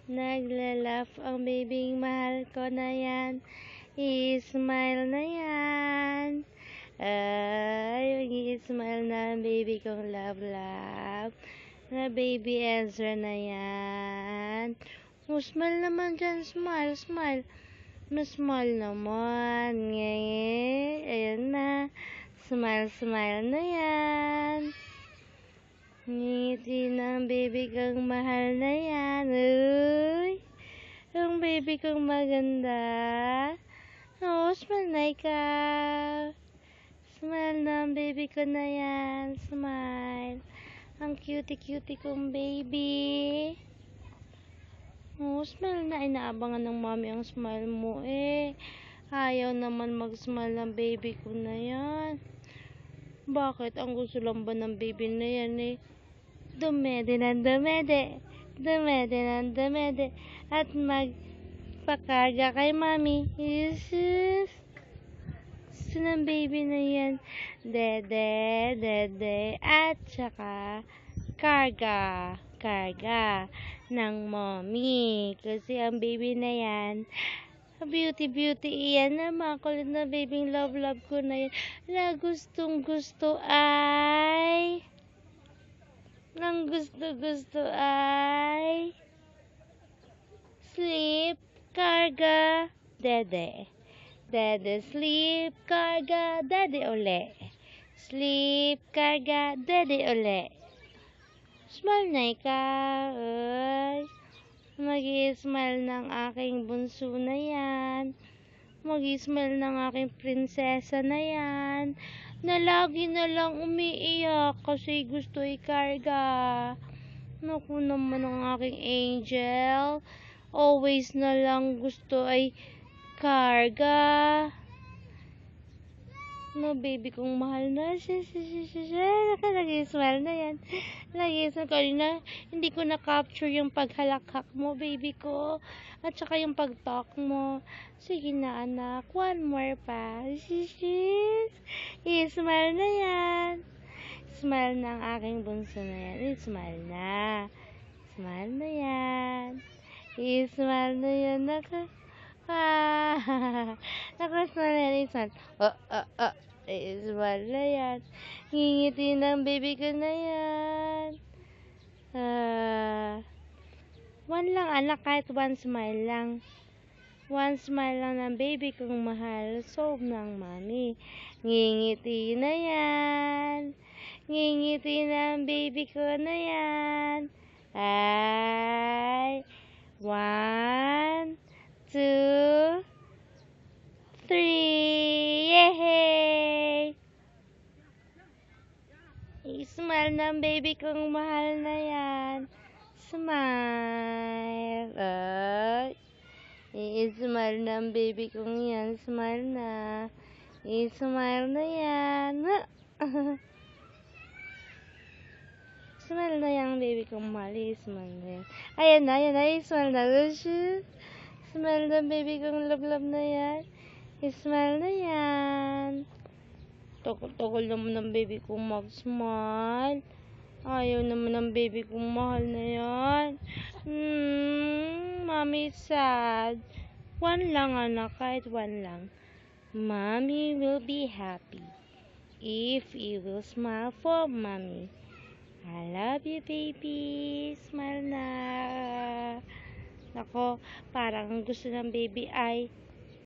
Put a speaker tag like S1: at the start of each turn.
S1: Naglalaf ang babing mahal ko na yan. I-smile na yan. Ay, mag-i-smile na ang baby kong love. Na baby Ezra na yan. Oh, smile naman dyan. Smile. Smile naman. Ngayon. Ayan na. Smile na yan. Ngiti ng baby kong mahal na yan. Uy, ang baby kong maganda. Oh, smile na ikaw. Smile na ang baby ko na yan. Smile. Ang cutie kong baby. Oh, smile na. Inaabangan ng mami ang smile mo eh. Ayaw naman mag-smile ng baby ko na yan. Bakit? Ang gusto lang ba ng baby na yan eh? Dumede at magpakarga kay mami. Jesus, gusto ng baby na yan. Dede at saka karga ng mommy. Kasi ang baby na yan, beauty iyan na makulit na baby love ko na yan. Na gustong gusto ay sleep, karga, dede sleep, karga, dede uli. Sleep, karga, dede uli. Smile na ikaw. Mag-i-smile ng aking bunso na yan. Mag-i-smile ng aking prinsesa na yan. Na lagi na lang umiiyak kasi gusto ikarga. Naku naman ang aking angel. Always na lang gusto ay karga. No, baby kong mahal na. Nag-i-smile na yan. Nag-i-smile. Kanina, hindi ko na-capture yung paghalakhak mo, baby ko. At saka yung pag-talk mo. Sige na, anak. One more pa. I-smile na yan. Smile na ang aking bunso na yan. I-smile na. Smile na yan. I-smile na yan. Nakasmile na yan. I-smile. I-smile na yan. Ngingiti ng baby ko na yan. One lang anak, kahit one smile lang. One smile lang ng baby kong mahal. Sob ng mami. Ngingiti na yan. Ngingiti ng baby ko na yan. Ay. 1, 2, 3. Yehey! I-smile ng baby kong mahal na yan. Smile. I-smile ng baby kong yan. Smile na. I-smile na yan. Smile na yan, baby kong mahal. I-smile na yan. Ayan na. I-smile na. Smile na, baby kong love na yan. I-smile na yan. Tagal naman ng baby kong mag-smile. Ayaw naman ng baby kong mahal na yan. Mommy sad. One lang anak, kahit one lang. Mommy will be happy if you will smile for mommy. I love you, baby. Smile na. Ako, parang gusto ng baby ay